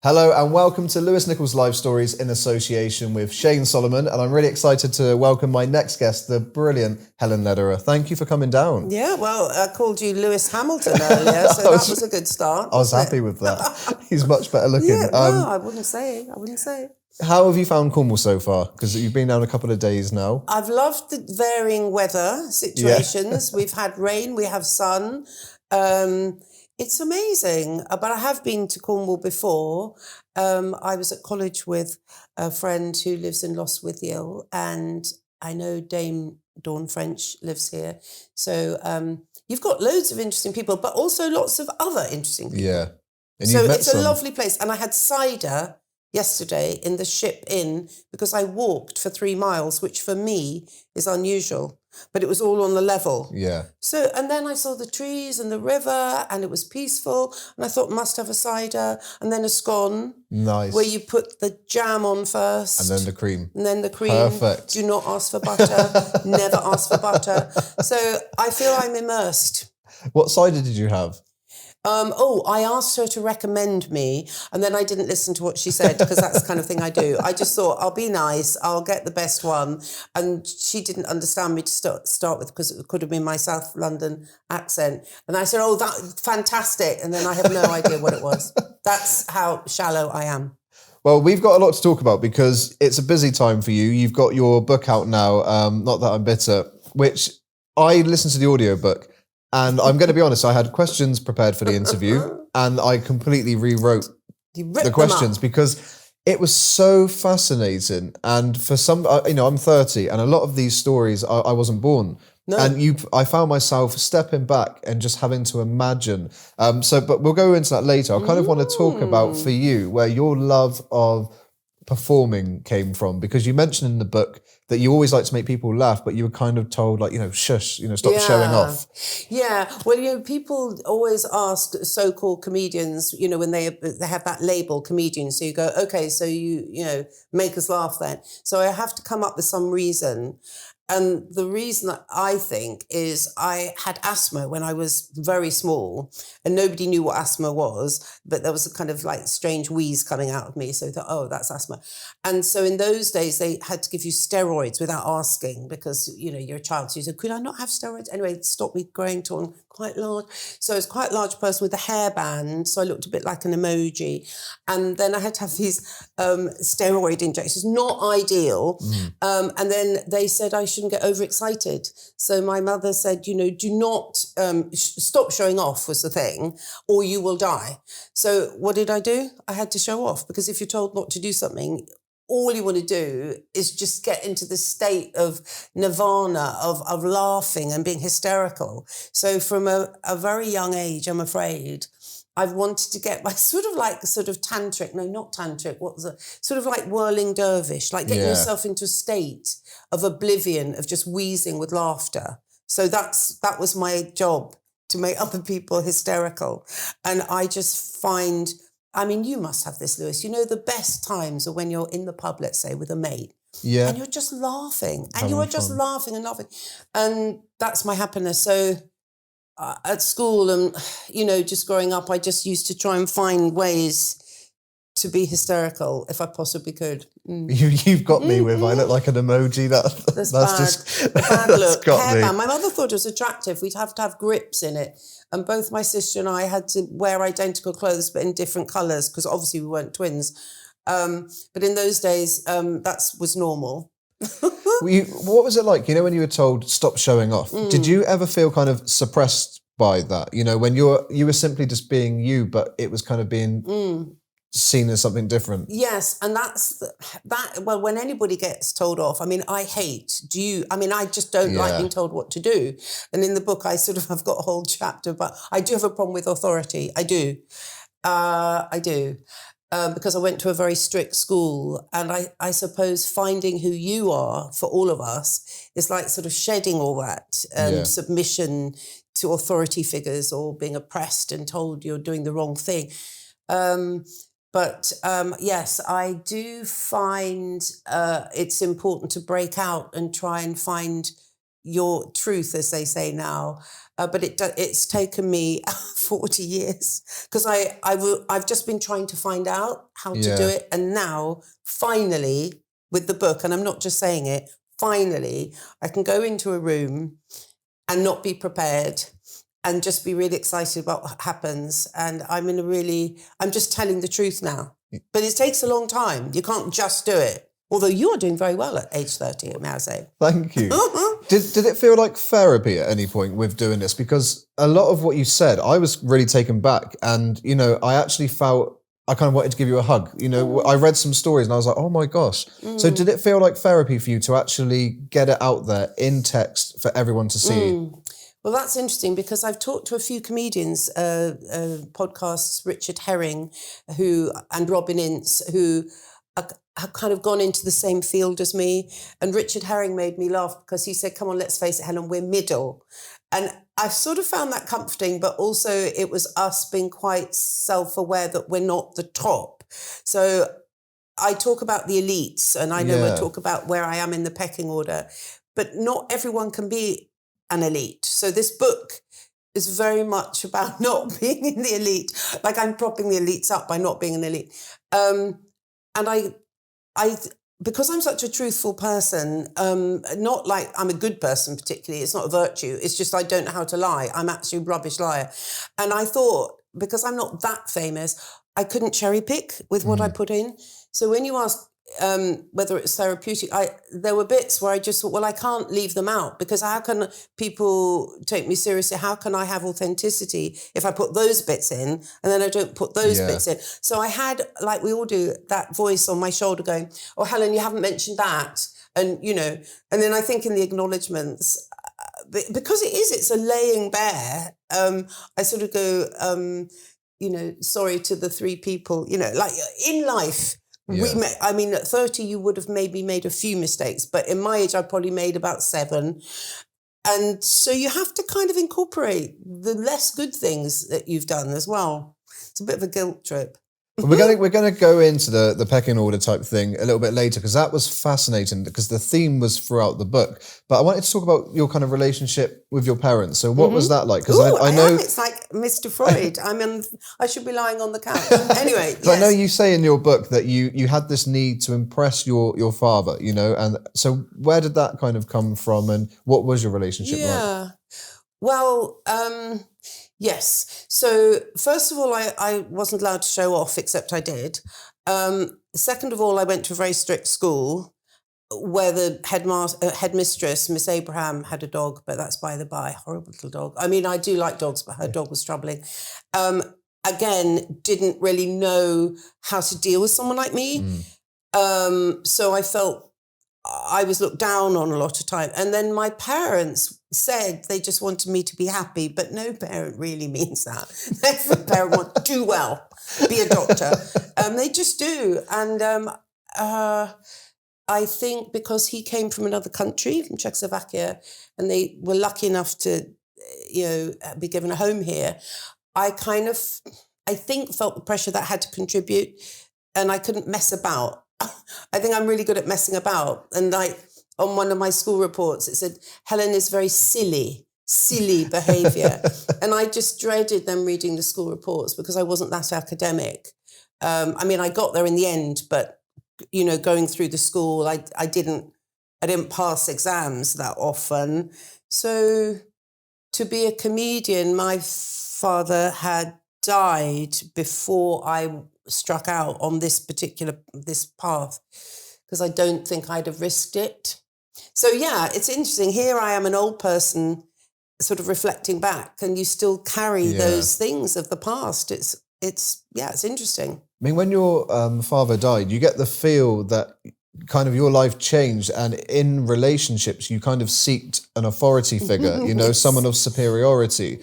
Hello and welcome to Lewis Nichols Live Stories in association with Shane Solomon, and I'm really excited to welcome my next guest, the brilliant Helen Lederer. Thank you for coming down. Yeah, well, I called you Lewis Hamilton earlier, so that was a good start. I was happy with that. He's much better looking. Yeah, no, I wouldn't say. How have you found Cornwall so far? Because you've been down a couple of days now. I've loved the varying weather situations. We've had rain, we have sun. It's amazing. But I have been to Cornwall before. I was at college with a friend who lives in Lostwithiel, and I know Dame Dawn French lives here. So you've got loads of interesting people, but also lots of other interesting people. Yeah. And so it's a lovely place. And I had cider yesterday in the Ship Inn because I walked for 3 miles, which for me is unusual, but it was all on the level. Yeah. So, and then I saw the trees and the river and it was peaceful, and I thought must have a cider and then a scone. Nice. Where you put the jam on first. And then the cream. And then the cream. Perfect. Do not ask for butter. Never ask for butter. So I feel I'm immersed. What cider did you have? I asked her to recommend me, and then I didn't listen to what she said because that's the kind of thing I do. I just thought, I'll be nice, I'll get the best one. And she didn't understand me to start with because it could have been my South London accent. And I said, that's fantastic. And then I have no idea what it was. That's how shallow I am. Well, we've got a lot to talk about because it's a busy time for you. You've got your book out now, Not That I'm Bitter, which I listened to the audiobook. And I'm going to be honest, I had questions prepared for the interview and I completely rewrote the questions because it was so fascinating. And for some, I'm 30 and a lot of these stories, I wasn't born. No. And I found myself stepping back and just having to imagine. But we'll go into that later. I kind of want to talk about for you where your love of performing came from, because you mentioned in the book that you always like to make people laugh, but you were kind of told shush, stop showing off. Yeah. Well, people always ask so-called comedians, when they have that label comedian. So you go, okay, so you make us laugh then. So I have to come up with some reason. And the reason I think is I had asthma when I was very small and nobody knew what asthma was, but there was a kind of like strange wheeze coming out of me. So I thought, oh, that's asthma. And so in those days, they had to give you steroids without asking because, you're a child. So you said, could I not have steroids? Anyway, it stopped me growing to quite large. So I was quite a large person with a hairband. So I looked a bit like an emoji. And then I had to have these steroid injections, not ideal. And then they said I shouldn't get overexcited. So my mother said, do not stop showing off was the thing, or you will die. So what did I do? I had to show off, because if you're told not to do something, all you want to do is just get into the state of nirvana, of laughing and being hysterical. So from a very young age, I'm afraid, I've wanted to get my sort of tantric, no, not tantric, what was it? Sort of like whirling dervish, like getting yourself into a state of oblivion, of just wheezing with laughter. So that was my job, to make other people hysterical. And I just find, you must have this, Lewis, the best times are when you're in the pub, let's say, with a mate. Yeah. And you're just laughing. And you are just laughing and laughing. And that's my happiness. So at school and, just growing up, I just used to try and find ways to be hysterical if I possibly could. You've got me with, I look like an emoji. That's bad. Just bad look. Got me. My mother thought it was attractive. We'd have to have grips in it. And both my sister and I had to wear identical clothes, but in different colours, because obviously we weren't twins. But in those days, that was normal. What was it like, when you were told stop showing off? Did you ever feel kind of suppressed by that? When you were simply just being you, but it was kind of being seen as something different? Yes, and well, when anybody gets told off, I hate, I just don't like being told what to do. And in the book, I've got a whole chapter, but I do have a problem with authority. I do. Because I went to a very strict school, and I suppose finding who you are for all of us is like sort of shedding all that submission to authority figures, or being oppressed and told you're doing the wrong thing. But yes, I do find it's important to break out and try and find your truth, as they say now. But it's taken me 40 years because I've just been trying to find out how to do it. And now, finally, with the book, and I'm not just saying it, finally, I can go into a room and not be prepared and just be really excited about what happens. And I'm just telling the truth now. But it takes a long time. You can't just do it. Although you are doing very well at age 30, may I say. Thank you. Did it feel like therapy at any point with doing this? Because a lot of what you said, I was really taken back. And, I actually felt I kind of wanted to give you a hug. I read some stories and I was like, oh my gosh. So did it feel like therapy for you to actually get it out there in text for everyone to see? Well, that's interesting because I've talked to a few comedians, podcasts, Richard Herring and Robin Ince, who have kind of gone into the same field as me. And Richard Herring made me laugh because he said, come on, let's face it, Helen, we're middle. And I sort of found that comforting, but also it was us being quite self-aware that we're not the top. So I talk about the elites, and I know I talk about where I am in the pecking order, but not everyone can be an elite. So this book is very much about not being in the elite. Like I'm propping the elites up by not being an elite. And I, because I'm such a truthful person, not like I'm a good person particularly, it's not a virtue, it's just I don't know how to lie. I'm actually a rubbish liar. And I thought, because I'm not that famous, I couldn't cherry pick with what I put in. So when you ask whether it's therapeutic, there were bits where I just thought, well, I can't leave them out because how can people take me seriously? How can I have authenticity if I put those bits in and then I don't put those bits in? So I had, like we all do, that voice on my shoulder going, oh, Helen, you haven't mentioned that. And, and then I think in the acknowledgements, because it's a laying bare, I sort of go, sorry to the three people, like in life, at 30, you would have maybe made a few mistakes, but in my age, I probably made about 7. And so you have to kind of incorporate the less good things that you've done as well. It's a bit of a guilt trip. We're gonna go into the pecking order type thing a little bit later because that was fascinating because the theme was throughout the book. But I wanted to talk about your kind of relationship with your parents. So what was that like? Because I know it's like Mr. Freud. I should be lying on the couch. Anyway, yes. I know you say in your book that you had this need to impress your father, and so where did that kind of come from, and what was your relationship like? Well, yes. So first of all, I wasn't allowed to show off, except I did. Second of all, I went to a very strict school where the headmistress, Miss Abraham, had a dog, but that's by the by, horrible little dog. I mean, I do like dogs, but her dog was troubling. Again, didn't really know how to deal with someone like me. So I felt I was looked down on a lot of time. And then my parents said they just wanted me to be happy, but no parent really means that. Every parent wants to do well, be a doctor. They just do. And I think because he came from another country, from Czechoslovakia, and they were lucky enough to, be given a home here, I think felt the pressure that I had to contribute, and I couldn't mess about. I think I'm really good at messing about. And on one of my school reports, it said, Helen is very silly behaviour. And I just dreaded them reading the school reports because I wasn't that academic. I got there in the end, but, going through the school, I didn't pass exams that often. So to be a comedian, my father had died before I struck out on this path because I don't think I'd have risked it. So yeah, it's interesting. Here I am, an old person sort of reflecting back, and you still carry those things of the past. It's interesting. I mean, when your father died, you get the feel that kind of your life changed, and in relationships you kind of seeked an authority figure, someone of superiority.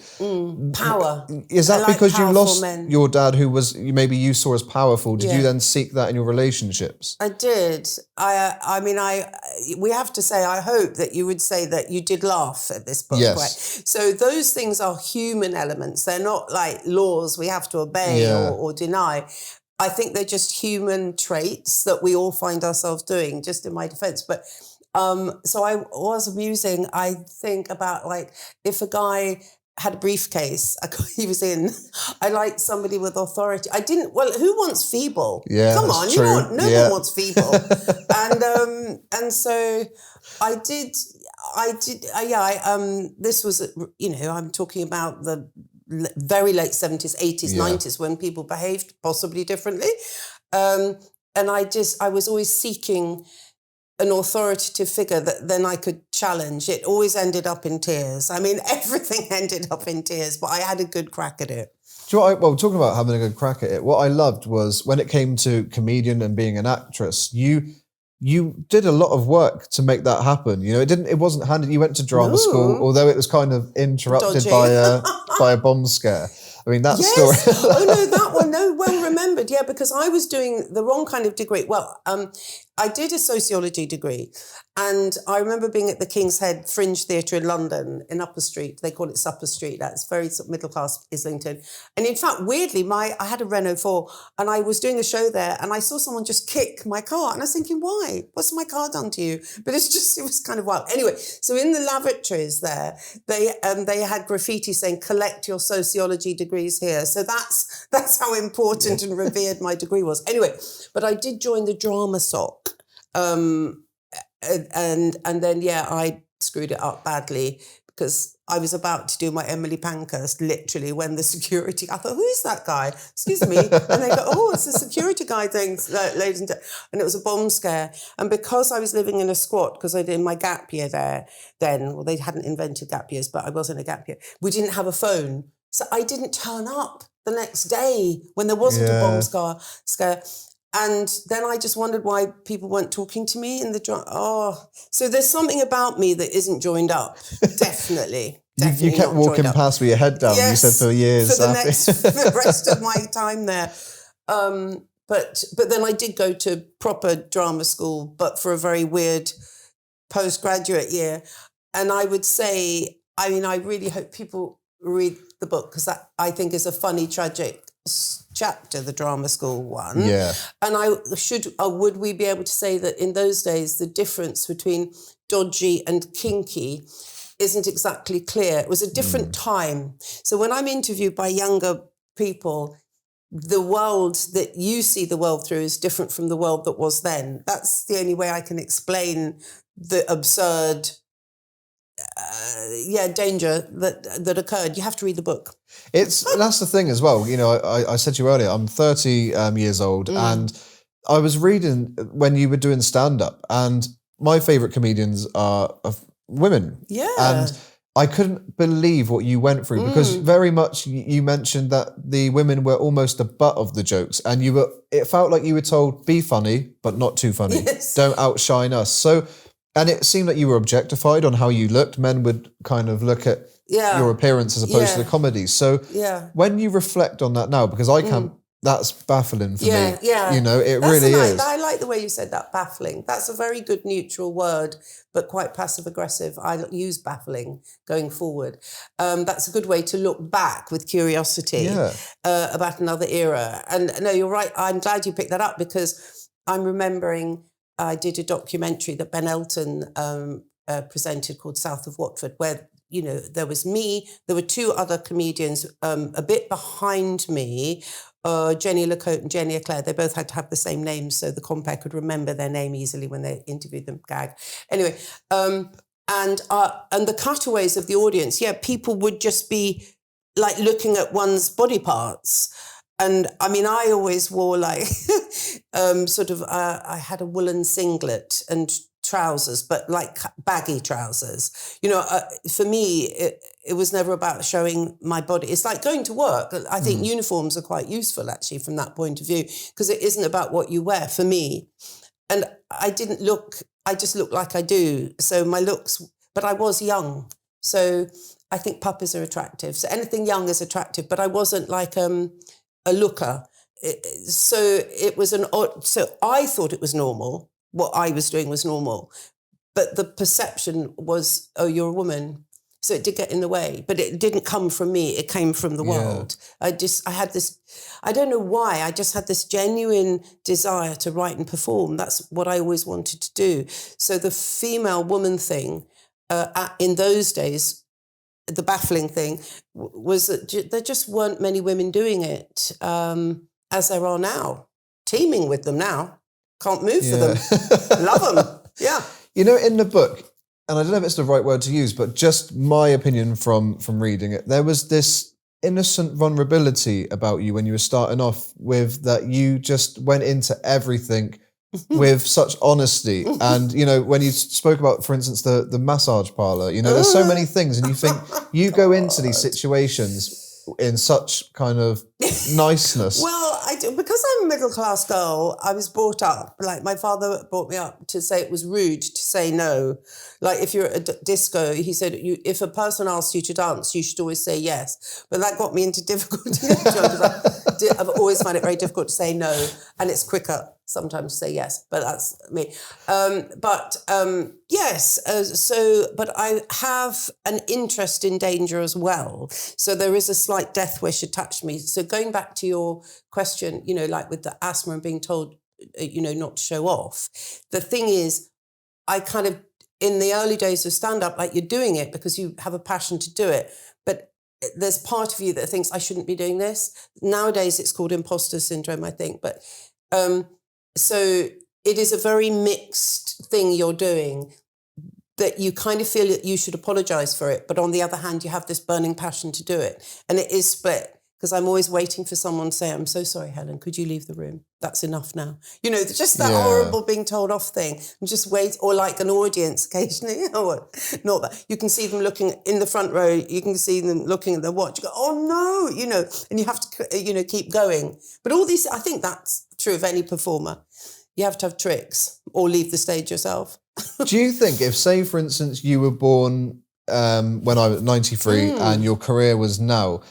Power. Is that because you lost men. Your dad, who was maybe you saw as powerful? Did you then seek that in your relationships? I did. We have to say, I hope that you would say that you did laugh at this book. Yes. Right? So those things are human elements. They're not like laws we have to obey or deny. I think they're just human traits that we all find ourselves doing, just in my defense. But So I was amusing, I think, about like if a guy had a briefcase he was in, I liked somebody with authority. I didn't, well, who wants feeble? Yeah, Come that's on, true. no one wants feeble. And so I did, this was, I'm talking about the very late 70s, 80s, 90s, when people behaved possibly differently. And I was always seeking an authoritative figure that then I could challenge. It always ended up in tears. I mean, everything ended up in tears, but I had a good crack at it. Do you know what talking about having a good crack at it, what I loved was when it came to comedian and being an actress, you did a lot of work to make that happen. It wasn't handed. You went to drama school, although it was kind of interrupted by a bomb scare. I mean, that story. Oh, no, that one, no, well remembered. Yeah, because I was doing the wrong kind of degree. Well, I did a sociology degree, and I remember being at the King's Head Fringe Theatre in London, in Upper Street. They call it Supper Street. That's very sort of middle-class Islington. And in fact, weirdly, I had a Renault 4, and I was doing a show there, and I saw someone just kick my car, and I was thinking, why? What's my car done to you? But it was kind of wild. Anyway, so in the lavatories there, they had graffiti saying, collect your sociology degrees here. So that's how important and revered my degree was. Anyway, but I did join the drama soc. And then I screwed it up badly because I was about to do my Emily Pankhurst, literally, when the security, I thought, who is that guy? Excuse me. And they go, oh, it's a security guy thing, ladies and gentlemen. And it was a bomb scare. And because I was living in a squat, because I did my gap year there then, well, they hadn't invented gap years, but I was in a gap year, we didn't have a phone. So I didn't turn up the next day when there wasn't a bomb scare. And then I just wondered why people weren't talking to me in the so there's something about me that isn't joined up. Definitely. You kept walking past with your head down. Yes, you said for years. For the rest of my time there. But then I did go to proper drama school, but for a very weird postgraduate year. And I would say, I really hope people read the book, because that, I think, is a funny, tragic chapter, the drama school one. Yeah. And would we be able to say that in those days, the difference between dodgy and kinky isn't exactly clear? It was a different time. So when I'm interviewed by younger people, the world that you see the world through is different from the world that was then. That's the only way I can explain the absurd danger that occurred. You have to read the book. That's the thing as well. I said to you earlier, I'm 30 years old, and I was reading when you were doing stand-up, and my favourite comedians are women. Yeah. And I couldn't believe what you went through, because very much you mentioned that the women were almost the butt of the jokes, and it felt like you were told, be funny, but not too funny. Yes. Don't outshine us. So, and it seemed like you were objectified on how you looked. Men would kind of look at your appearance as opposed to the comedy. So when you reflect on that now, because I can't, that's baffling for me. Yeah. It really is. I like the way you said that, baffling. That's a very good neutral word, but quite passive aggressive. I use baffling going forward. That's a good way to look back with curiosity about another era. And no, you're right. I'm glad you picked that up, because I'm remembering I did a documentary that Ben Elton presented called South of Watford, where, there was me, there were two other comedians a bit behind me, Jenny LeCote and Jenny Eclair. They both had to have the same names so the compere could remember their name easily when they interviewed them. Gag. Anyway, and the cutaways of the audience, people would just be like looking at one's body parts. And I always wore like I had a woolen singlet and trousers, but like baggy trousers. For me, it was never about showing my body. It's like going to work. I think uniforms are quite useful, actually, from that point of view, because it isn't about what you wear for me. And I just look like I do. So my looks, but I was young. So I think puppies are attractive. So anything young is attractive, but I wasn't like a looker. So it was so I thought it was normal. What I was doing was normal. But the perception was, oh, you're a woman. So it did get in the way, but it didn't come from me. It came from the world. I had this, I don't know why, I just had this genuine desire to write and perform. That's what I always wanted to do. So the female woman thing in those days, the baffling thing was that there just weren't many women doing it as there are now. Teeming with them now. Can't move for them. Love them. Yeah. You know, in the book, and I don't know if it's the right word to use, but just my opinion from reading it, there was this innocent vulnerability about you when you were starting off with that you just went into everything with such honesty. And, you know, when you spoke about, for instance, the massage parlor, you know, there's so many things, and you think you go into these situations in such kind of niceness. Well, because I'm a middle-class girl, I was brought up, like my father brought me up to say it was rude to say no. Like if you're at a disco, he said, if a person asks you to dance, you should always say yes. But that got me into difficulty. I've always found it very difficult to say no, and it's quicker sometimes to say yes, but that's me. Yes, but I have an interest in danger as well. So there is a slight death wish attached to me. So going back to your question, you know, like with the asthma and being told, you know, not to show off. The thing is, I kind of, in the early days of stand-up, like you're doing it because you have a passion to do it, but there's part of you that thinks I shouldn't be doing this. Nowadays, it's called imposter syndrome, I think. But so it is a very mixed thing you're doing, that you kind of feel that you should apologise for it. But on the other hand, you have this burning passion to do it. And it is split, because I'm always waiting for someone to say, I'm so sorry, Helen, could you leave the room? That's enough now. You know, just that horrible being told off thing. And just wait, or like an audience occasionally. Not that. You can see them looking in the front row. You can see them looking at their watch. You go, oh no, you know, and you have to, you know, keep going. But all these, I think that's true of any performer. You have to have tricks or leave the stage yourself. Do you think if, say, for instance, you were born when I was 93 and your career was now,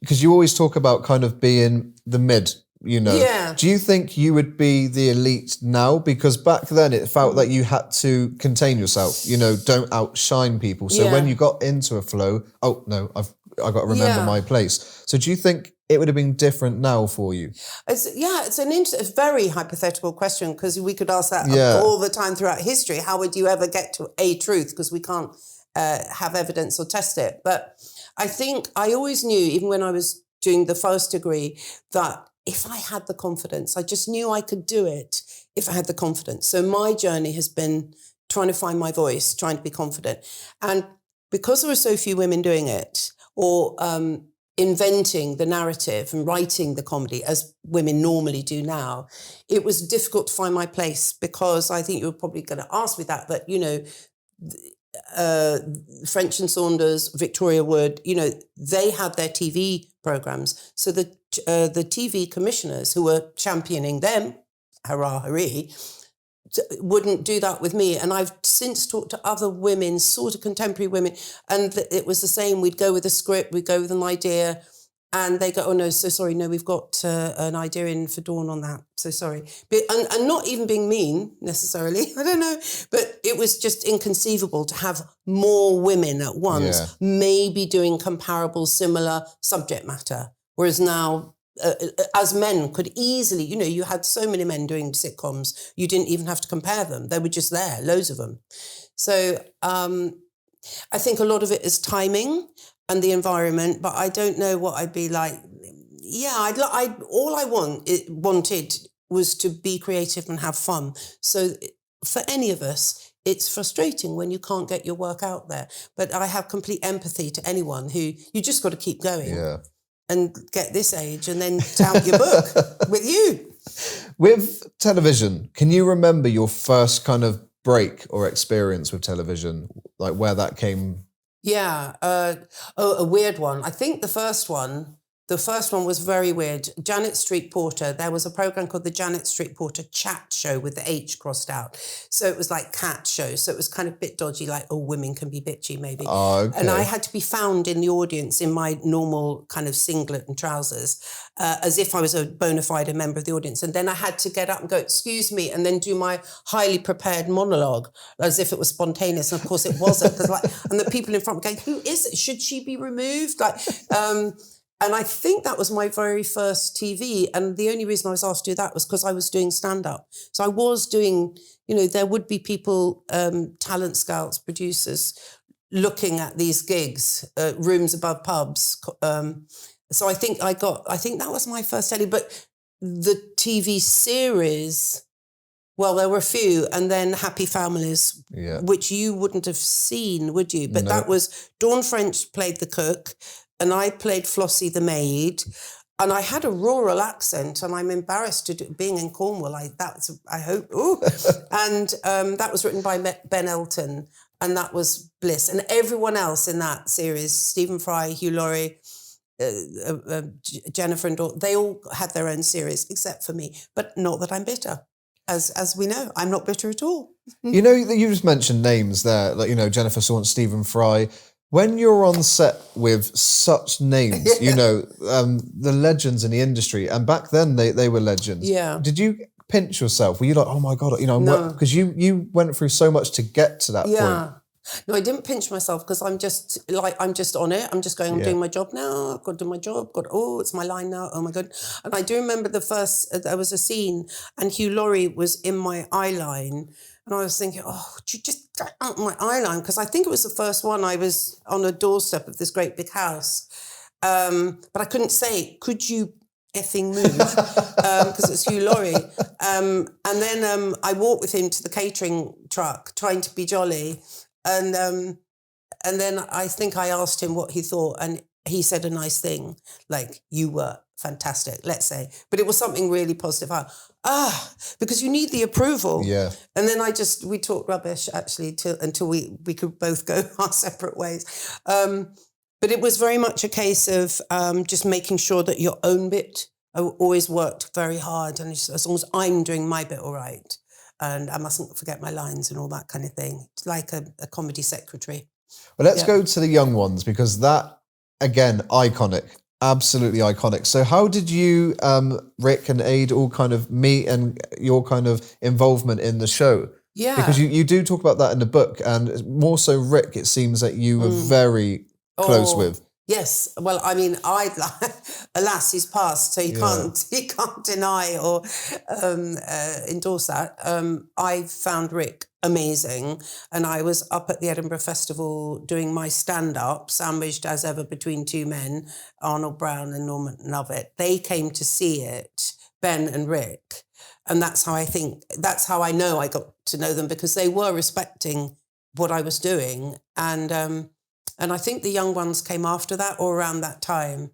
because you always talk about kind of being the mid, you know. Yeah. Do you think you would be the elite now? Because back then it felt like you had to contain yourself, you know, don't outshine people. So when you got into a flow, oh no, I've got to remember my place. So do you think it would have been different now for you? It's a very hypothetical question, because we could ask that all the time throughout history. How would you ever get to a truth? Because we can't have evidence or test it. But I think I always knew, even when I was doing the first degree, that if I had the confidence, I just knew I could do it if I had the confidence. So my journey has been trying to find my voice, trying to be confident. And because there were so few women doing it, or inventing the narrative and writing the comedy as women normally do now, it was difficult to find my place, because I think you were probably going to ask me that, you know, French and Saunders, Victoria Wood, you know, they had their TV programs. So the TV commissioners who were championing them, hurrah, hurry, wouldn't do that with me. And I've since talked to other women, sort of contemporary women, and it was the same. We'd go with a script, we'd go with an idea, and they go, oh no, so sorry, no, we've got an idea in for Dawn on that, so sorry. But, and not even being mean necessarily, I don't know, but it was just inconceivable to have more women at once, maybe doing comparable, similar subject matter. Whereas now, as men could easily, you know, you had so many men doing sitcoms, you didn't even have to compare them. They were just there, loads of them. So I think a lot of it is timing and the environment, but I don't know what I'd be like. Yeah, all I wanted was to be creative and have fun. So for any of us, it's frustrating when you can't get your work out there. But I have complete empathy to anyone who, you just got to keep going. Yeah. And get this age and then tout your book with you. With television, can you remember your first kind of break or experience with television, like where that came? Yeah. A weird one. I think the first one The first one was very weird. Janet Street Porter. There was a program called the Janet Street Porter Chat Show with the H crossed out. So it was like cat show. So it was kind of a bit dodgy, like, oh, women can be bitchy maybe. Oh, okay. And I had to be found in the audience in my normal kind of singlet and trousers, as if I was a bona fide member of the audience. And then I had to get up and go, excuse me, and then do my highly prepared monologue as if it was spontaneous. And of course it wasn't. And the people in front were going, who is it? Should she be removed? And I think that was my very first TV. And the only reason I was asked to do that was because I was doing stand-up. So I was doing, there would be people, talent scouts, producers, looking at these gigs, rooms above pubs. So I think that was my first telly. But the TV series, well, there were a few. And then Happy Families, which you wouldn't have seen, would you? But that was, Dawn French played the cook. And I played Flossie the maid, and I had a rural accent, and I'm embarrassed to do, being in Cornwall. I hope. Ooh. And that was written by Ben Elton, and that was bliss. And everyone else in that series, Stephen Fry, Hugh Laurie, Jennifer and Dawn, they all had their own series, except for me. But not that I'm bitter. As we know, I'm not bitter at all. You just mentioned names there, like, Jennifer Saunce, Stephen Fry. When you're on set with such names, the legends in the industry, and back then they were legends. Yeah. Did you pinch yourself? Were you like, oh my God, No. Because you went through so much to get to that point. No, I didn't pinch myself because I'm just on it. I'm just going, I'm doing my job now. I've got to do my job. It's my line now. Oh my God. And I do remember there was a scene and Hugh Laurie was in my eye line. And I was thinking, could you just get out my eye line? Because I think it was the first one. I was on a doorstep of this great big house. But I couldn't say, could you effing move? Because it's Hugh Laurie. And then I walked with him to the catering truck, trying to be jolly. And then I think I asked him what he thought. And he said a nice thing, like, you were fantastic, let's say. But it was something really positive. Because you need the approval. Yeah. And then we talked rubbish, actually, until we could both go our separate ways. But it was very much a case of just making sure that your own bit, I always worked very hard. And as long as I'm doing my bit all right, and I mustn't forget my lines and all that kind of thing. It's like a comedy secretary. Well, let's go to the young ones, because that, again, iconic. Absolutely iconic. So how did you, Rick and Aid, all kind of meet and your kind of involvement in the show? Yeah. Because you do talk about that in the book, and more so Rick, it seems that you were very close with. Yes. Well, I mean, alas, he's passed, so he can't deny or endorse that. I found Rick amazing, and I was up at the Edinburgh Festival doing my stand-up, sandwiched as ever between two men, Arnold Brown and Norman Lovett. They came to see it, Ben and Rick, and that's how I know I got to know them, because they were respecting what I was doing, and I think the young ones came after that or around that time.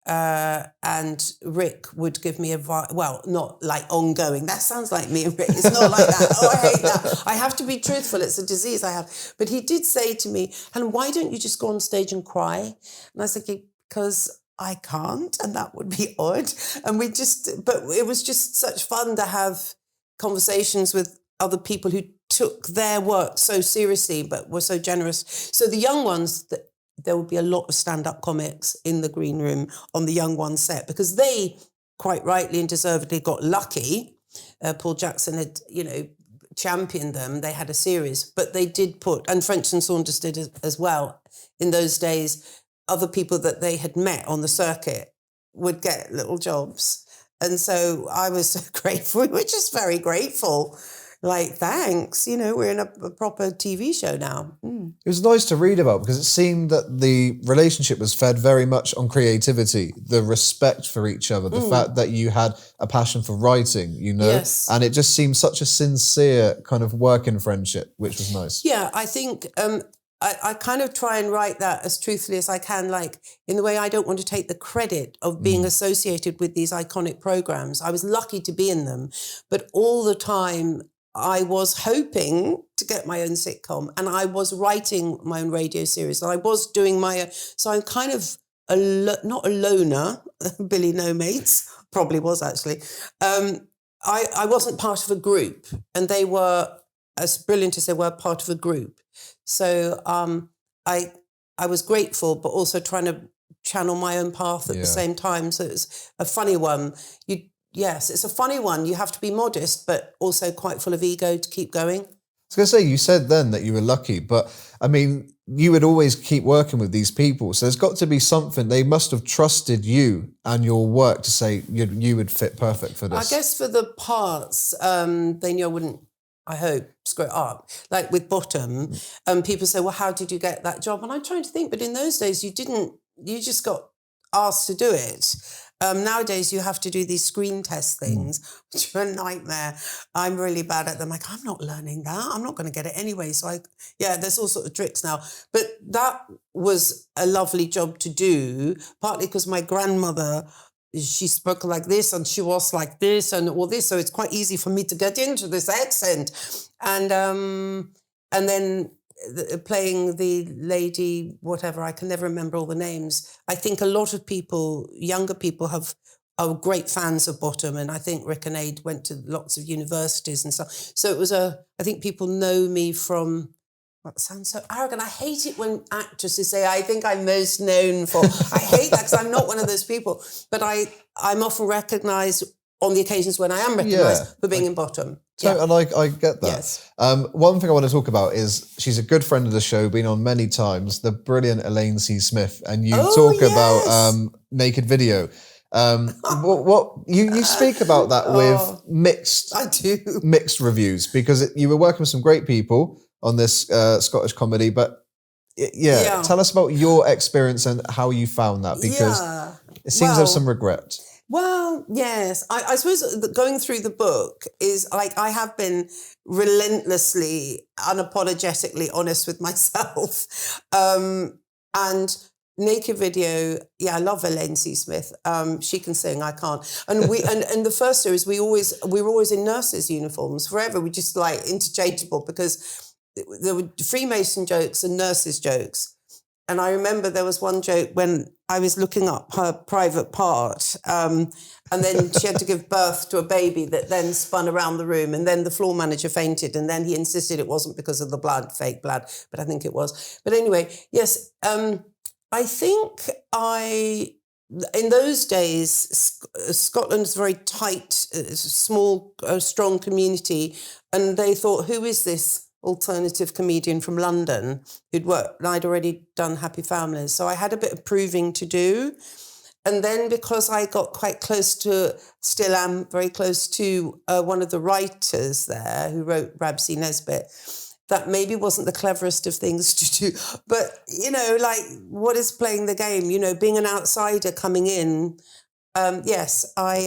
And Rick would give me advice. Well, not like ongoing. That sounds like me and Rick. It's not like that. Oh, I hate that. I have to be truthful. It's a disease I have. But he did say to me, Helen, why don't you just go on stage and cry? And I was thinking, because I can't, and that would be odd. And but it was just such fun to have conversations with other people who took their work so seriously, but were so generous. So the young ones, there would be a lot of stand-up comics in the green room on the young ones set, because they quite rightly and deservedly got lucky. Paul Jackson had, championed them. They had a series, but they did and French and Saunders did as well. In those days, other people that they had met on the circuit would get little jobs. And so I was so grateful. We were just very grateful. Like, thanks, we're in a proper TV show now. Mm. It was nice to read about, because it seemed that the relationship was fed very much on creativity, the respect for each other, the fact that you had a passion for writing, Yes. And it just seemed such a sincere kind of working friendship, which was nice. Yeah, I think I kind of try and write that as truthfully as I can, like in the way I don't want to take the credit of being associated with these iconic programs. I was lucky to be in them, but all the time I was hoping to get my own sitcom, and I was writing my own radio series, and I was doing so I'm kind of not a loner, Billy No Mates, probably was actually. I wasn't part of a group, and they were as brilliant as they were part of a group. So I was grateful, but also trying to channel my own path at the same time. So it's a funny one. Yes, it's a funny one. You have to be modest, but also quite full of ego to keep going. I was going to say, you said then that you were lucky, but I mean, you would always keep working with these people. So there's got to be something. They must have trusted you and your work to say you would fit perfect for this. I guess for the parts, they knew I wouldn't, I hope, screw it up. Like with Bottom, people say, well, how did you get that job? And I'm trying to think, but in those days, you just got asked to do it. Nowadays, you have to do these screen test things, which are a nightmare. I'm really bad at them. Like, I'm not learning that. I'm not going to get it anyway. So, there's all sorts of tricks now. But that was a lovely job to do, partly because my grandmother, she spoke like this and she was like this and all this. So it's quite easy for me to get into this accent. And then playing the lady, whatever, I can never remember all the names. I think a lot of people, younger people, are great fans of Bottom, and I think Rick and Ade went to lots of universities and stuff. So it was I think people know me from, that sounds so arrogant. I hate it when actresses say, I think I'm most known for. I hate that because I'm not one of those people. But I'm often recognised on the occasions when I am recognised for being in Bottom. So, and I get that. Yes. One thing I want to talk about is she's a good friend of the show, been on many times, the brilliant Elaine C. Smith, and you talk about Naked Video. What you speak about that with mixed reviews, because you were working with some great people on this Scottish comedy, but tell us about your experience and how you found that, because it seems there's some regret. Well, yes. I suppose going through the book is like I have been relentlessly, unapologetically honest with myself. And Naked Video, I love Elaine C. Smith. She can sing, I can't. And and the first series, we were always in nurses' uniforms forever. We just like interchangeable because there were Freemason jokes and nurses' jokes. And I remember there was one joke when I was looking up her private part, and then she had to give birth to a baby that then spun around the room, and then the floor manager fainted, and then he insisted it wasn't because of the blood, fake blood, but I think it was. But anyway, yes, I think in those days, Scotland's a very tight, small, strong community, and they thought, who is this alternative comedian from London who'd worked, and I'd already done Happy Families. So I had a bit of proving to do. And then because I got quite close to, still am very close to one of the writers there who wrote Rabsy Nesbitt, that maybe wasn't the cleverest of things to do. But, like, what is playing the game? Being an outsider coming in. Yes, I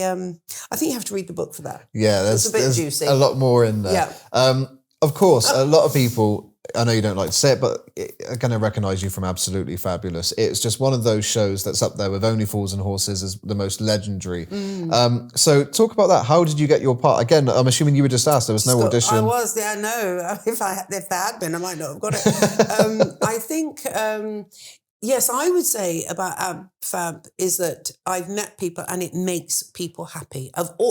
think you have to read the book for that. Yeah, there's juicy. A lot more in there. Yeah. Of course, a lot of people, I know you don't like to say it, but are going to recognise you from Absolutely Fabulous. It's just one of those shows that's up there with Only Fools and Horses as the most legendary. So talk about that. How did you get your part? Again, I'm assuming you were just asked. There was no audition. I was, no. If there had been, I might not have got it. I think... yes, I would say about Ab Fab is that I've met people and it makes people happy.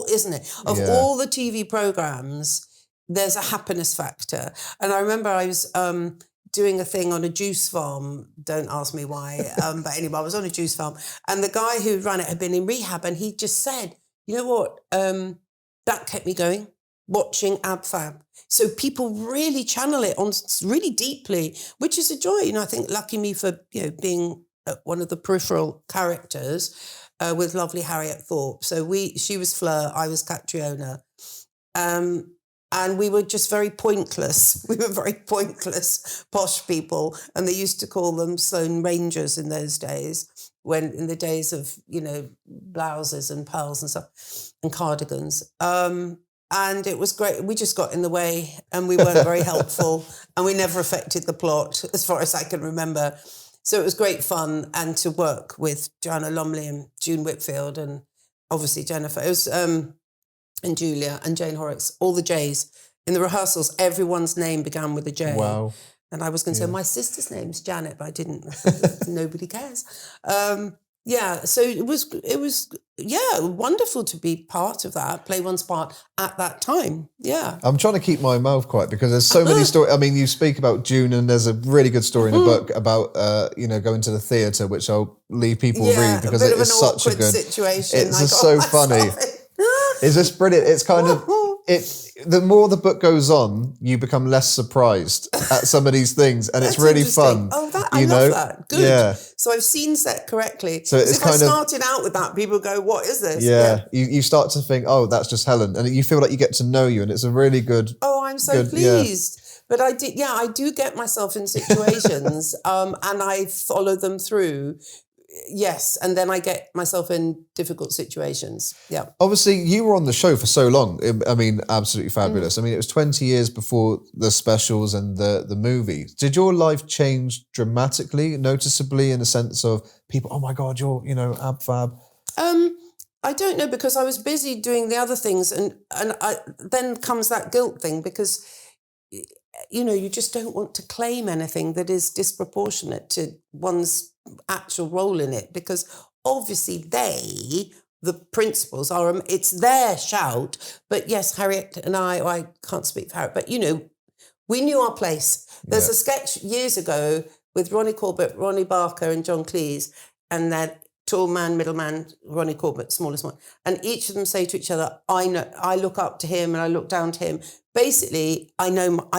Isn't it? Of all the TV programmes, there's a happiness factor. And I remember I was doing a thing on a juice farm. Don't ask me why. But anyway, I was on a juice farm. And the guy who ran it had been in rehab. And he just said, you know what? That kept me going, watching Ab Fab. So people really channel it on really deeply, which is a joy. I think lucky me for being one of the peripheral characters with lovely Harriet Thorpe. So she was Fleur, I was Catriona. And we were just very pointless. We were very pointless, posh people. And they used to call them Sloane Rangers in those days, in the days of, blouses and pearls and stuff, and cardigans. And it was great. We just got in the way and we weren't very helpful and we never affected the plot as far as I can remember. So it was great fun, and to work with Joanna Lumley and June Whitfield and obviously Jennifer. It was... and Julia and Jane Horrocks, all the J's. In the rehearsals, everyone's name began with a J. Wow. And I was going to say, Yeah. my sister's name's Janet, but I didn't. Nobody cares. So it was wonderful to be part of that, play one's part at that time. Yeah. I'm trying to keep my mouth quiet because there's so many stories. I mean, you speak about June, and there's a really good story in the book about, going to the theatre, which I'll leave people read because a bit it of is an such a awkward good situation. It's just so funny. It's just brilliant. It's kind of the more the book goes on, you become less surprised at some of these things, and it's really fun. Oh, I love that. Good. Yeah. So I've seen set correctly. So it's if I started out with that, people go, "What is this?" Yeah. You start to think, "Oh, that's just Helen," and you feel like you get to know you, and it's a really good. Oh, I'm so pleased. But I do get myself in situations, and I follow them through. Yes, and then I get myself in difficult situations. Yeah. Obviously, you were on the show for so long. I mean, absolutely fabulous. I mean, it was 20 years before the specials and the movie. Did your life change dramatically, noticeably, in the sense of people, oh my God, you're, ab fab? I don't know, because I was busy doing the other things, and then comes that guilt thing, because you just don't want to claim anything that is disproportionate to one's actual role in it, because obviously the principals it's their shout. But yes, Harriet and I can't speak for Harriet, but we knew our place. There's a sketch years ago with Ronnie Corbett, Ronnie Barker and John Cleese, and that tall man, middle man, Ronnie Corbett, smallest one. And each of them say to each other, I look up to him and I look down to him. Basically, I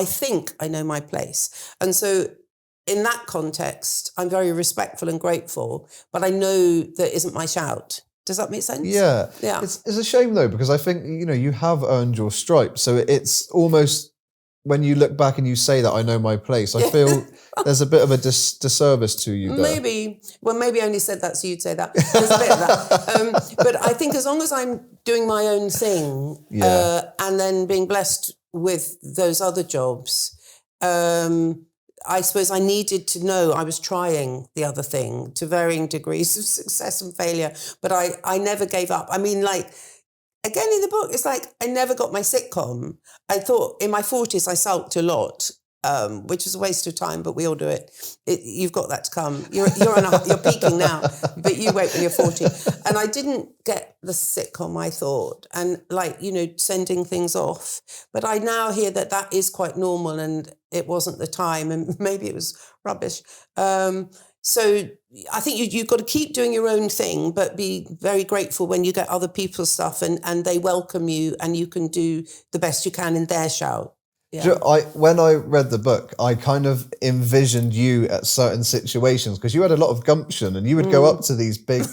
think I know my place. And so in that context, I'm very respectful and grateful, but I know that isn't my shout. Does that make sense? Yeah. Yeah. It's a shame though, because I think, you have earned your stripes. So it's almost, when you look back and you say that, I know my place, I feel there's a bit of a disservice to you there. Maybe I only said that so you'd say that. There's a bit of that. But I think as long as I'm doing my own thing, and then being blessed with those other jobs, I suppose I needed to know I was trying the other thing to varying degrees of success and failure. But I never gave up. I mean, again, in the book, it's like I never got my sitcom. I thought in my 40s I sulked a lot, which is a waste of time, but we all do it. You've got that to come. You're peaking now, but you wait when you're 40. And I didn't get the sitcom, I thought, and sending things off. But I now hear that is quite normal, and it wasn't the time, and maybe it was rubbish. So I think you've got to keep doing your own thing, but be very grateful when you get other people's stuff and they welcome you and you can do the best you can in their shout. Yeah. When I read the book, I kind of envisioned you at certain situations, because you had a lot of gumption, and you would go up to these big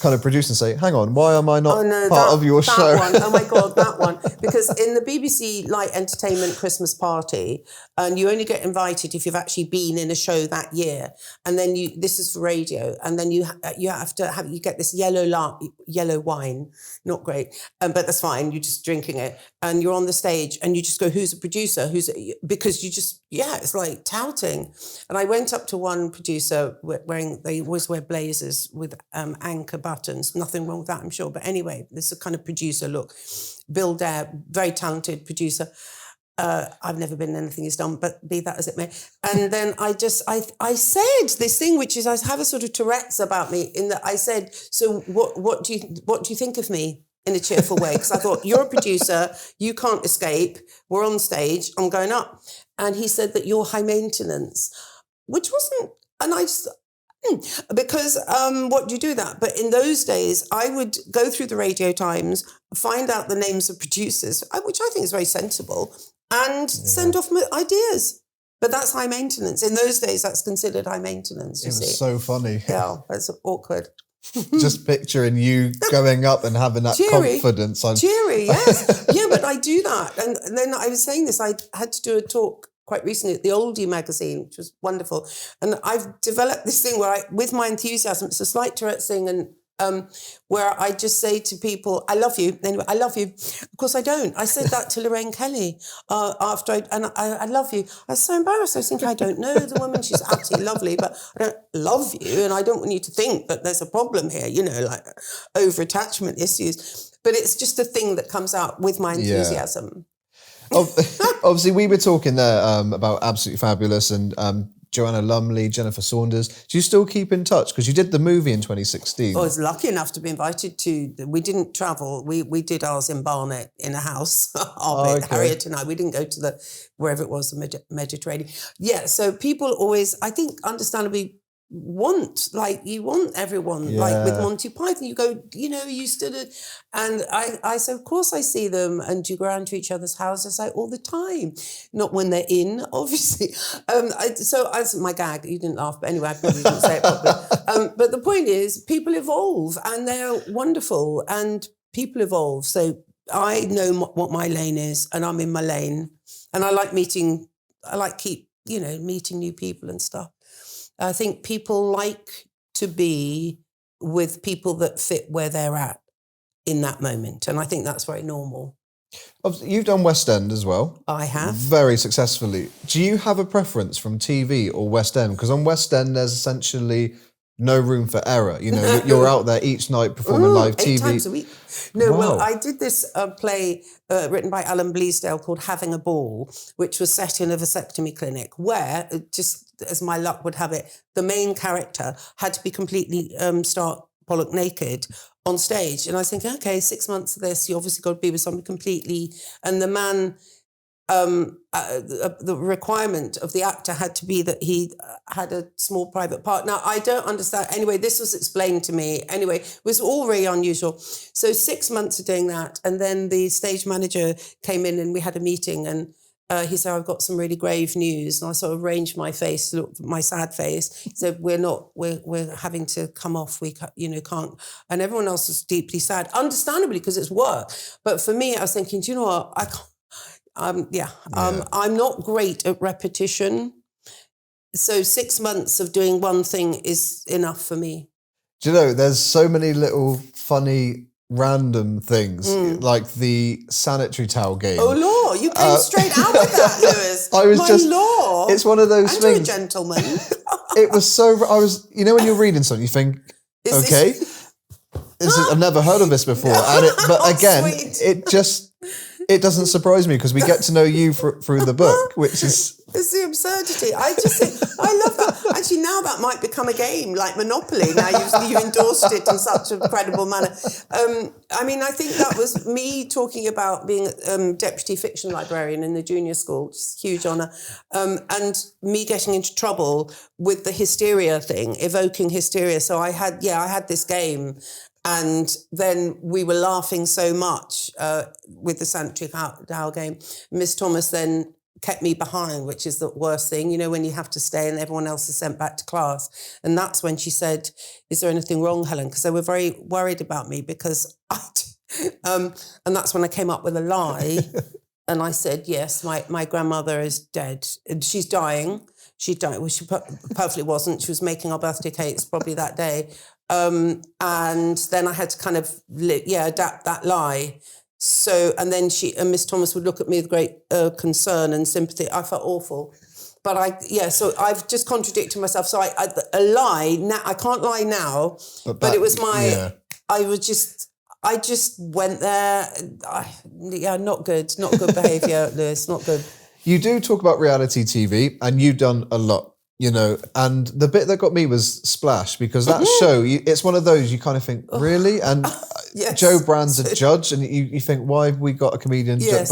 kind of producers and say, hang on, why am I not part of your show? That one. Oh my God, that one. Because in the BBC Light Entertainment Christmas party, and you only get invited if you've actually been in a show that year. And then this is for radio, and then you have to you get this yellow wine, not great, but that's fine, you're just drinking it. And you're on the stage and you just go, who's a producer? Because you just, it's like touting. And I went up to one producer they always wear blazers with anchor buttons. Nothing wrong with that, I'm sure. But anyway, this is a kind of producer look. Bill Dare, very talented producer. I've never been in anything he's done, but be that as it may. And then I said this thing, which is I have a sort of Tourette's about me, in that I said, so what do you think of me? In a cheerful way, because I thought, you're a producer, you can't escape, we're on stage, I'm going up. And he said that you're high maintenance, which wasn't, and I just, because what do you do that? But in those days, I would go through the Radio Times, find out the names of producers, which I think is very sensible, and send off my ideas. But that's high maintenance. In those days, that's considered high maintenance, you see. It was so funny. Yeah, that's awkward. Just picturing you going up and having that confidence. Cheery, yes. Yeah, but I do that. And then I was saying this, I had to do a talk quite recently at the Oldie magazine, which was wonderful. And I've developed this thing where with my enthusiasm, it's a slight Tourette's thing, and where I just say to people, I love you. Anyway, I love you. Of course I don't. I said that to Lorraine Kelly after I love you. I was so embarrassed. I was thinking, I don't know the woman. She's absolutely lovely, but I don't love you. And I don't want you to think that there's a problem here, like over-attachment issues. But it's just a thing that comes out with my enthusiasm. Obviously, we were talking there about Absolutely Fabulous and Joanna Lumley, Jennifer Saunders. Do you still keep in touch? Because you did the movie in 2016. I was lucky enough to be invited to. We didn't travel. We did ours in Barnet in a house. Okay. Harriet and I. We didn't go to wherever it was, the Mediterranean. Yeah. So people always, I think, understandably want everyone like with Monty Python. You go, you stood, and I said, of course I see them, and you go around to each other's houses like all the time. Not when they're in, obviously. So as my gag, you didn't laugh, but anyway, I probably didn't say it properly. But the point is, people evolve, and they're wonderful, and people evolve. So I know what my lane is, and I'm in my lane, and I like meeting new people and stuff. I think people like to be with people that fit where they're at in that moment. And I think that's very normal. You've done West End as well. I have. Very successfully. Do you have a preference from TV or West End? Because on West End, there's essentially no room for error. You're out there each night performing live TV. 8 times a week. No, Wow. well, I did this play written by Alan Bleasdale called Having a Ball, which was set in a vasectomy clinic where, just as my luck would have it, the main character had to be completely stark bollock naked on stage. And I was thinking, okay, 6 months of this, you obviously got to be with somebody completely. And the man, the requirement of the actor had to be that he had a small private part. Now, I don't understand. Anyway, this was explained to me. Anyway, it was all very unusual. So 6 months of doing that. And then the stage manager came in and we had a meeting, and he said, I've got some really grave news. And I sort of arranged my face, looked at my sad face. He said, we're having to come off. We can't. And everyone else was deeply sad, understandably, because it's work. But for me, I was thinking, do you know what? I can't. I'm not great at repetition. So 6 months of doing one thing is enough for me. Do you know, there's so many little funny random things, like the sanitary towel game. Oh, law, you came straight out with that, Lewis. Law. It's one of those and things. You're a gentleman. It was so, when you're reading something, you think, I've never heard of this before. But again, sweet. it doesn't surprise me because we get to know you through the book, which is... It's the absurdity. I just think, I love that. Actually, now that might become a game like Monopoly. Now you've endorsed it in such a credible manner. I think that was me talking about being deputy fiction librarian in the junior school, which is a huge honour, and me getting into trouble with the hysteria thing, evoking hysteria. So I had this game. And then we were laughing so much with the sanitary towel game. Miss Thomas then kept me behind, which is the worst thing, when you have to stay and everyone else is sent back to class. And that's when she said, is there anything wrong, Helen? Because they were very worried about me because and that's when I came up with a lie. And I said, yes, my grandmother is dead. And she's dying. She died. Well, she perfectly wasn't. She was making our birthday cakes probably that day. And then I had to kind of, adapt that lie. So, and then Miss Thomas would look at me with great concern and sympathy. I felt awful. But so I've just contradicted myself. So a lie, now I can't lie now, but it was I just went there. Not good behaviour, Lewis, not good. You do talk about reality TV and you've done a lot. And the bit that got me was Splash, because that show, it's one of those you kind of think, really? And yes. Joe Brand's a judge, and you think, why have we got a comedian? Yes.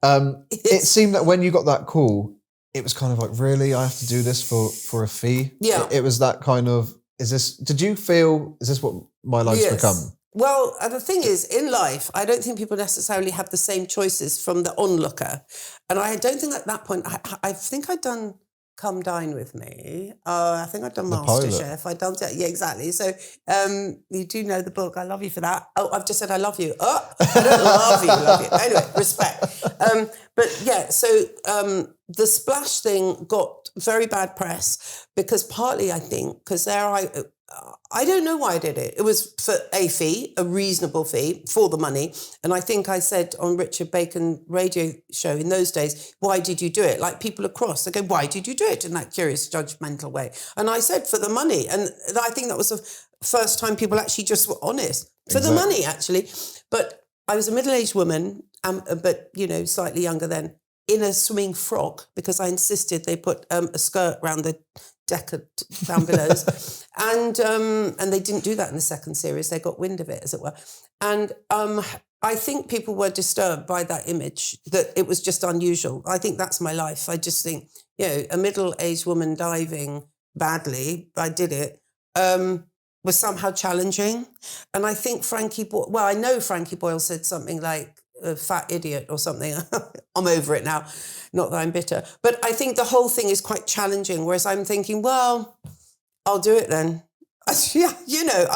But it seemed that when you got that call, it was kind of like, really? I have to do this for a fee? Yeah. It was that kind of, did you feel, is this what my life's become? Well, the thing is, in life, I don't think people necessarily have the same choices from the onlooker. And I don't think at that point, I think I'd done Come Dine With Me. I think I've done MasterChef. I've done, yeah, exactly. So you do know the book. I love you for that. Oh, I've just said I love you. Oh, I don't love you. Anyway, respect. The Splash thing got very bad press because partly, I think, because I don't know why I did it. It was for a fee, a reasonable fee for the money. And I think I said on Richard Bacon radio show in those days, why did you do it? Like people across, they go, why did you do it in that curious, judgmental way? And I said, for the money. And I think that was the first time people actually just were honest. For the money, actually. But I was a middle-aged woman, but, slightly younger then, in a swimming frock because I insisted they put a skirt around the deck down below. And they didn't do that in the second series. They got wind of it, as it were. And I think people were disturbed by that image, that it was just unusual. I think that's my life. I just think, a middle-aged woman diving badly, I did it, was somehow challenging. And I think I know Frankie Boyle said something like, a fat idiot or something. I'm over it now. Not that I'm bitter. But I think the whole thing is quite challenging, whereas I'm thinking, well, I'll do it then. I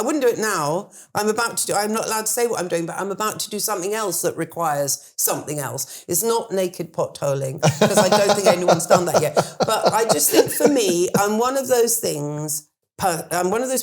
wouldn't do it now. I'm not allowed to say what I'm doing, but I'm about to do something else that requires something else. It's not naked potholing, because I don't think anyone's done that yet. But I just think for me, I'm one of those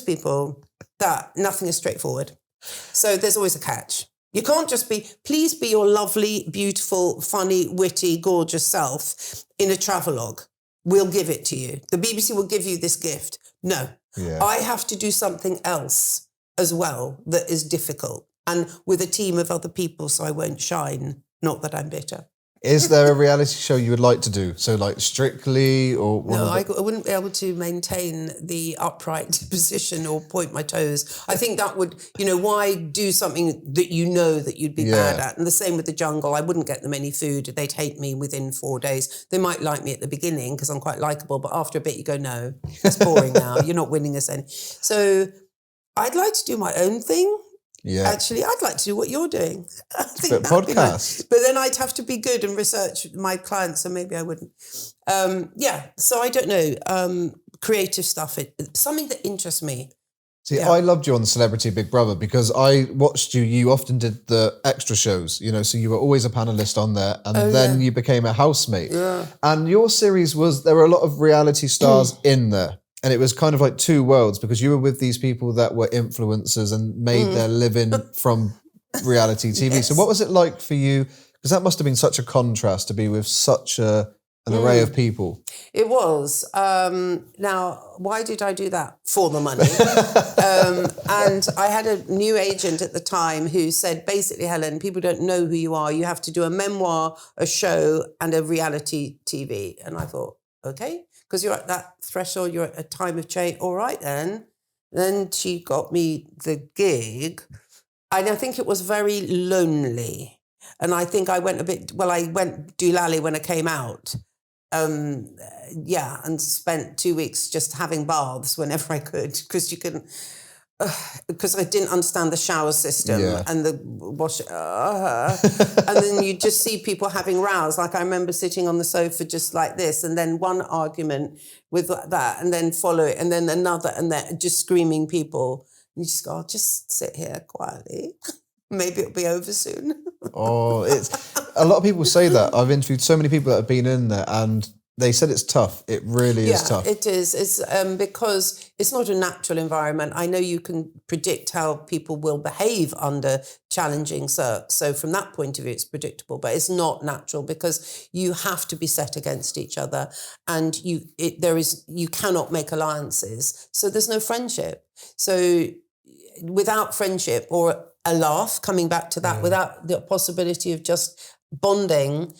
people that nothing is straightforward. So there's always a catch. You can't just please be your lovely, beautiful, funny, witty, gorgeous self in a travelogue. We'll give it to you. The BBC will give you this gift. No, I have to do something else as well that is difficult, and with a team of other people, so I won't shine. Not that I'm bitter. Is there a reality show you would like to do? So like Strictly or... No, I wouldn't be able to maintain the upright position or point my toes. I think that would, why do something that that you'd be bad at? And the same with the jungle. I wouldn't get them any food. They'd hate me within 4 days. They might like me at the beginning because I'm quite likeable, but after a bit you go, no, it's boring now. You're not winning us any. So I'd like to do my own thing. Yeah. Actually, I'd like to do what you're doing. I think podcast. But then I'd have to be good and research my clients, so maybe I wouldn't. So I don't know. Creative stuff, something that interests me. See, I loved you on Celebrity Big Brother because I watched you. You often did the extra shows, so you were always a panelist on there, and then you became a housemate. Yeah. And your series there were a lot of reality stars in there. And it was kind of like two worlds because you were with these people that were influencers and made their living from reality TV. Yes. So what was it like for you? Because that must have been such a contrast to be with such an array of people. It was. Now, why did I do that? For the money. And I had a new agent at the time who said, basically, Helen, people don't know who you are. You have to do a memoir, a show, and a reality TV. And I thought, okay. Because you're at that threshold, you're at a time of change. All right, then. Then she got me the gig. And I think it was very lonely. And I think I went I went doolally when I came out. And spent 2 weeks just having baths whenever I could. Because you couldn't... because I didn't understand the shower system and the wash. And then you just see people having rows. Like I remember sitting on the sofa just like this, and then one argument with that, and then follow it, and then another, and then just screaming people. And you just go, I'll just sit here quietly. Maybe it'll be over soon. It's a lot of people say that. I've interviewed so many people that have been in there, and they said it's tough. It really is tough. It is. It's because it's not a natural environment. I know you can predict how people will behave under challenging circs. So from that point of view, it's predictable, but it's not natural because you have to be set against each other, and you cannot make alliances. So there's no friendship. So without friendship or a laugh, coming back to that, without the possibility of just bonding,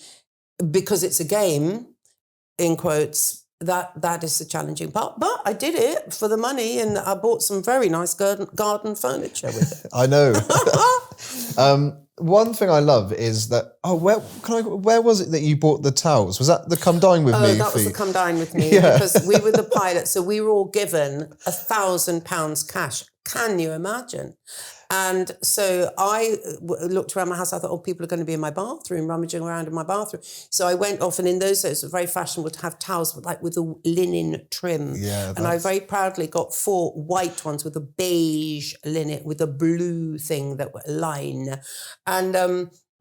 because it's a game, in quotes, that is the challenging part. But I did it for the money, and I bought some very nice garden furniture with it. I know. One thing I love is that, where was it that you bought the towels? Was that the Come Dine With Me? Oh, that was the Come Dine With Me, because we were the pilot, so we were all given £1,000 cash. Can you imagine? And so I looked around my house. I thought, people are going to be in my bathroom, rummaging around in my bathroom. So I went off, and in those days, it was very fashionable to have towels with a linen trim. Yeah, and I very proudly got 4 white ones with a beige linen, with a blue thing that were line. And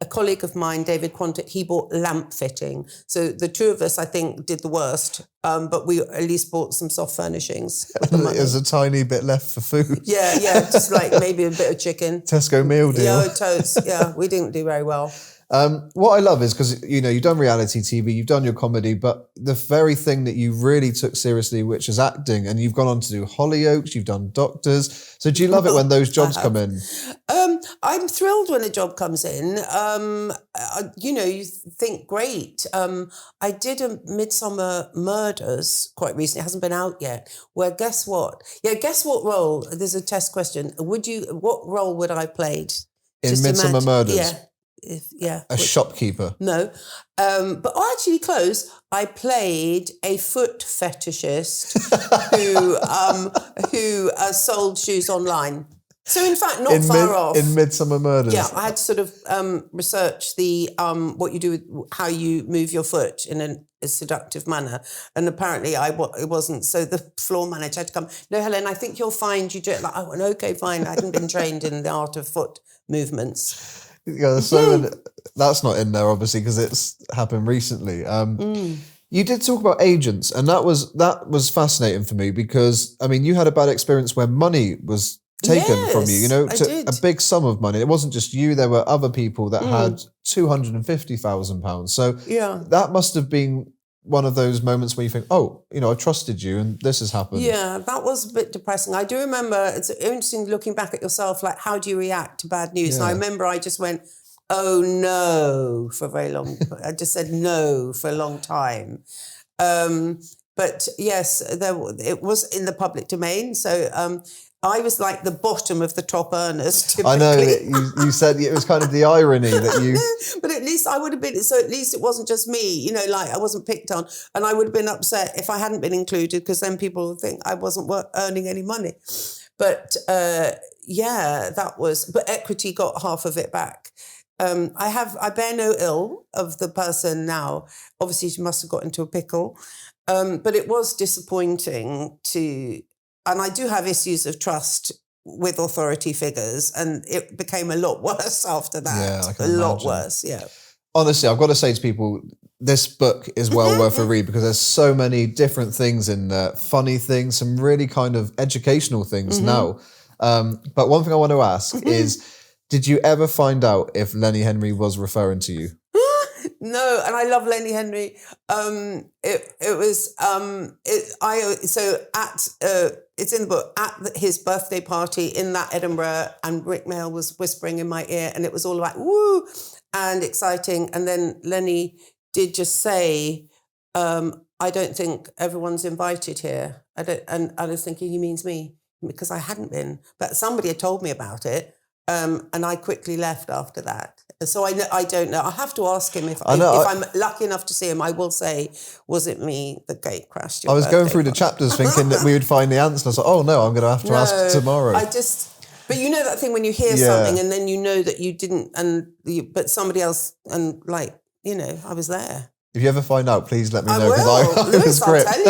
a colleague of mine, David Quantick, he bought lamp fitting. So the two of us, I think, did the worst. But we at least bought some soft furnishings. There's a tiny bit left for food. Yeah, just like maybe a bit of chicken. Tesco meal deal. Yeah, toast. Yeah, we didn't do very well. What I love is because, you've done reality TV, you've done your comedy, but the very thing that you really took seriously, which is acting, and you've gone on to do Hollyoaks, you've done Doctors. So do you love it when those jobs come in? I'm thrilled when a job comes in. You think, great. I did a Midsummer Murders quite recently. It hasn't been out yet. Where guess what? Yeah, guess what role? There's a test question. What role would I have played? In Midsummer Murders? Yeah. A shopkeeper? No. But actually close. I played a foot fetishist who sold shoes online. So in fact, not far off. In Midsummer Murders? Yeah, I had to sort of research the what you do, how you move your foot in a seductive manner. And apparently it wasn't. So the floor manager had to come, no, Helen, I think you'll find you do it. Like, I went, okay, fine. I hadn't been trained in the art of foot movements. Yeah, so that's not in there, obviously, because it's happened recently. You did talk about agents, and that was fascinating for me because, you had a bad experience where money was taken from you, a big sum of money. It wasn't just you, there were other people that had £250,000. So that must have been one of those moments where you think, I trusted you and this has happened. Yeah, that was a bit depressing. I do remember, it's interesting looking back at yourself, like how do you react to bad news? And I remember I just went, oh no, for a very long, I just said no for a long time. But yes, it was in the public domain. So I was like the bottom of the top earners, typically. I know, you said it was kind of the irony that you... But at least I would have been, so at least it wasn't just me, like I wasn't picked on. And I would have been upset if I hadn't been included, because then people would think I wasn't earning any money. But but Equity got half of it back. I bear no ill of the person now. Obviously, she must have got into a pickle. But it was disappointing and I do have issues of trust with authority figures, and it became a lot worse after that. Yeah, I can imagine. Lot worse, yeah. Honestly, I've got to say to people, this book is well worth a read because there's so many different things in there, funny things, some really kind of educational things now. But one thing I want to ask is, did you ever find out if Lenny Henry was referring to you? No, and I love Lenny Henry. It's in the book, at his birthday party in that Edinburgh, and Rick Mail was whispering in my ear, and it was all like, woo, and exciting. And then Lenny did just say, I don't think everyone's invited here. And I was thinking he means me, because I hadn't been. But somebody had told me about it, and I quickly left after that. So I don't know. I have to ask him if I'm lucky enough to see him. I will say, was it me that gate crashed? I was going through the chapters thinking that we would find the answer. I was like, oh no, I'm going to have to ask tomorrow. But you know that thing when you hear something and then you know that you didn't, but somebody else, and I was there. If you ever find out, please let me know. I will. Lewis, I'll tell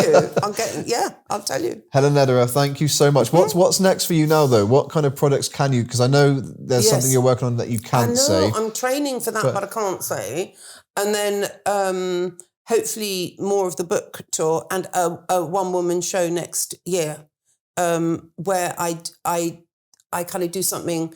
you. I'll tell you. Helen Lederer, thank you so much. What's next for you now, though? What kind of products can you... Because I know there's something you're working on that you can't say. I'm training for that, but I can't say. And then hopefully more of the book tour and a one-woman show next year, where I kind of do something...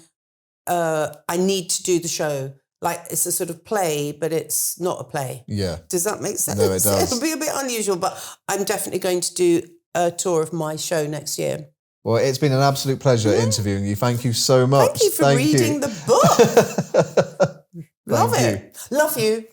I need to do the show. Like it's a sort of play, but it's not a play. Yeah. Does that make sense? No, it does. It'll be a bit unusual, but I'm definitely going to do a tour of my show next year. Well, it's been an absolute pleasure interviewing you. Thank you so much. Thank you for reading the book. Love it. Love you.